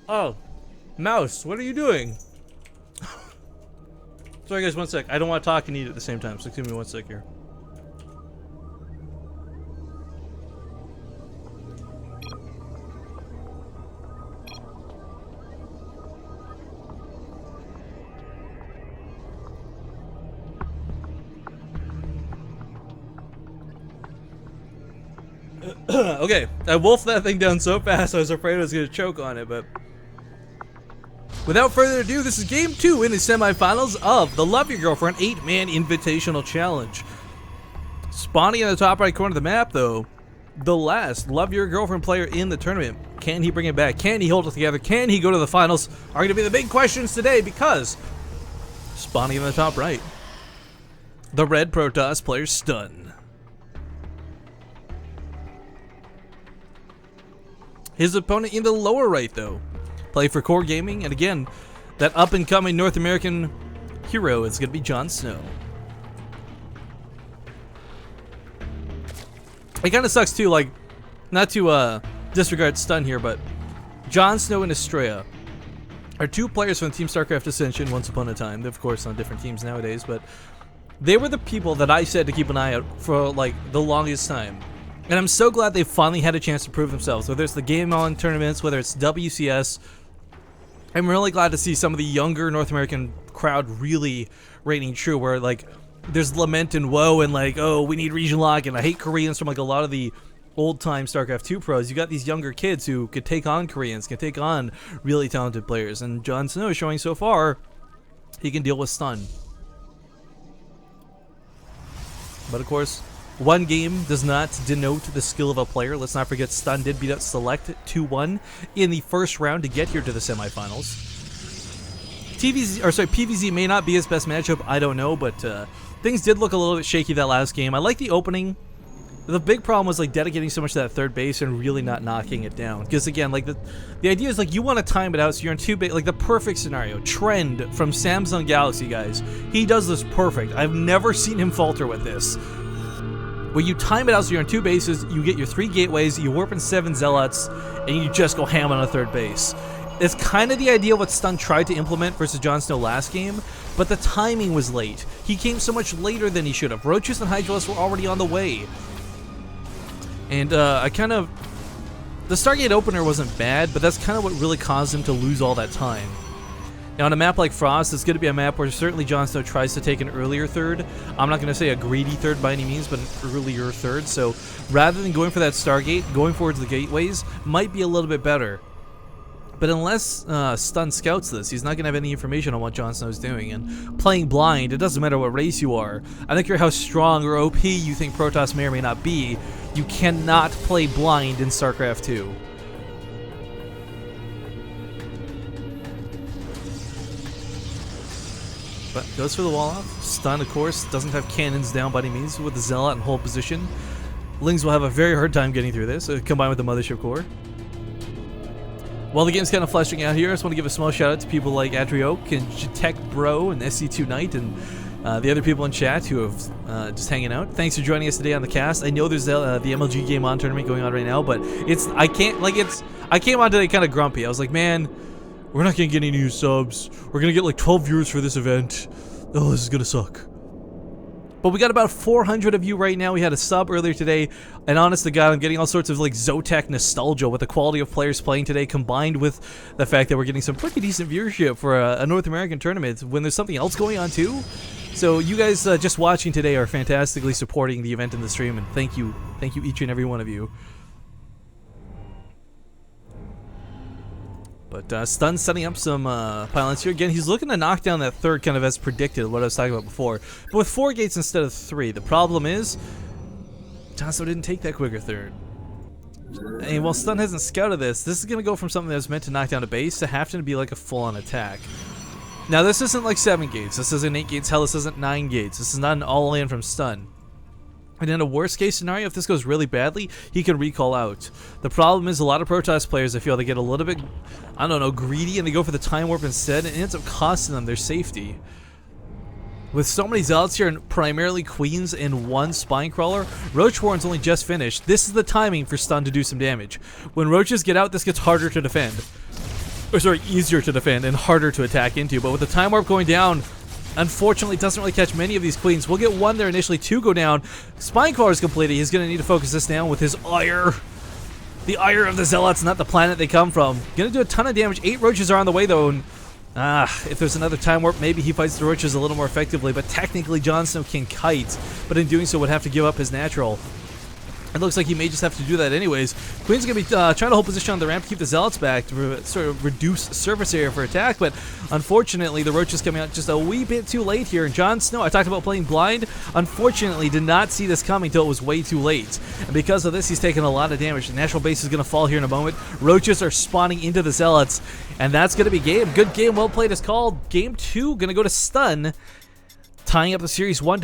Oh, Mouse, what are you doing? Sorry guys, one sec. I don't want to talk and eat at the same time, so give me one sec here. Okay, I wolfed that thing down so fast I was afraid I was going to choke on it, but without further ado, this is game 2 in the semifinals of the Love Your Girlfriend 8-man Invitational Challenge. Spawning in the top right corner of the map, though, the last Love Your Girlfriend player in the tournament. Can he bring it back? Can he hold it together? Can he go to the finals? Are going to be the big questions today, because spawning in the top right, the red Protoss player Stun. His opponent in the lower right, though, play for Core Gaming, and again, that up-and-coming North American hero is going to be Jonsnow. It kind of sucks, too, like, not to disregard Stun here, but Jonsnow and Estrella are two players from Team StarCraft Ascension once upon a time. They're, of course, on different teams nowadays, but they were the people that I said to keep an eye out for, like, the longest time. And I'm so glad they finally had a chance to prove themselves, whether it's the Game On tournaments, whether it's WCS. I'm really glad to see some of the younger North American crowd really reigning true, where, like, there's lament and woe and, like, oh, we need region lock, and I hate Koreans from, like, a lot of the old-time StarCraft 2 pros. You got these younger kids who could take on Koreans, can take on really talented players, and Jonsnow is showing so far he can deal with Stun. But, of course, one game does not denote the skill of a player. Let's not forget Stun did beat out Select 2-1 in the first round to get here to the semifinals. PVZ may not be his best matchup, I don't know, but things did look a little bit shaky that last game. I like the opening. The big problem was, like, dedicating so much to that third base and really not knocking it down. Because, again, like, the idea is, like, you want to time it out so you're in two base, like, the perfect scenario. Trend from Samsung Galaxy, guys. He does this perfect. I've never seen him falter with this. Where you time it out so you're on two bases, you get your 3 gateways, you warp in 7 zealots, and you just go ham on a third base. It's kind of the idea of what Stun tried to implement versus Jonsnow last game, but the timing was late. He came so much later than he should have. Roaches and Hydralisks were already on the way. And the Stargate opener wasn't bad, but that's kind of what really caused him to lose all that time. Now, on a map like Frost, it's going to be a map where certainly Jonsnow tries to take an earlier third. I'm not going to say a greedy third by any means, but an earlier third. So rather than going for that Stargate, going forward to the gateways might be a little bit better. But unless Stun scouts this, he's not going to have any information on what Jonsnow's doing. And playing blind, it doesn't matter what race you are. I don't care how strong or OP you think Protoss may or may not be, you cannot play blind in StarCraft 2. But goes for the wall off. Stun, of course, doesn't have cannons down by any means with the Zealot in hold position. Lings will have a very hard time getting through this, combined with the Mothership Core. While the game's kind of fleshing out here, I just want to give a small shout out to people like Adrioke and Tech Bro and SC2 Knight and the other people in chat who have just hanging out. Thanks for joining us today on the cast. I know there's the MLG Game On tournament going on right now, but I came on today kind of grumpy. I was like, man, we're not going to get any new subs. We're going to get like 12 viewers for this event. Oh, this is going to suck. But we got about 400 of you right now. We had a sub earlier today. And honest to God, I'm getting all sorts of like Zotac nostalgia with the quality of players playing today, combined with the fact that we're getting some pretty decent viewership for a North American tournament when there's something else going on too. So you guys just watching today are fantastically supporting the event in the stream. And thank you each and every one of you. But Stun's setting up some pylons here. Again, he's looking to knock down that third kind of as predicted, what I was talking about before. But with 4 gates instead of 3. The problem is, Jonsnow didn't take that quicker third. And while Stun hasn't scouted this is going to go from something that was meant to knock down a base to having to be like a full-on attack. Now, this isn't like 7 gates. This isn't 8 gates. Hell, this isn't 9 gates. This is not an all-in from Stun. And in a worst-case scenario, if this goes really badly, he can recall out. The problem is a lot of Protoss players, I feel, they get a little bit, I don't know, greedy, and they go for the Time Warp instead, and it ends up costing them their safety. With so many Zealots here, and primarily Queens and 1 Spine Crawler, Roach Warren's only just finished. This is the timing for Stun to do some damage. When Roaches get out, this gets harder to defend. or sorry, easier to defend and harder to attack into. But with the time warp going down, unfortunately, doesn't really catch many of these queens. We'll get one there initially, two go down. Spinecrawler is completed. He's going to need to focus this down with his ire. The ire of the Zealots, not the planet they come from. Going to do a ton of damage. 8 roaches are on the way, though. And, if there's another time warp, maybe he fights the roaches a little more effectively. But technically, Jonsnow can kite. But in doing so, would have to give up his natural. It looks like he may just have to do that anyways. Queen's going to be trying to hold position on the ramp to keep the Zealots back to sort of reduce surface area for attack, but unfortunately the Roach is coming out just a wee bit too late here, and Jonsnow, I talked about playing blind, unfortunately did not see this coming until it was way too late. And because of this, he's taken a lot of damage. The natural base is going to fall here in a moment. Roaches are spawning into the Zealots, and that's going to be game. Good game, well played is called. Game 2, going to go to stun, tying up the series 1-1.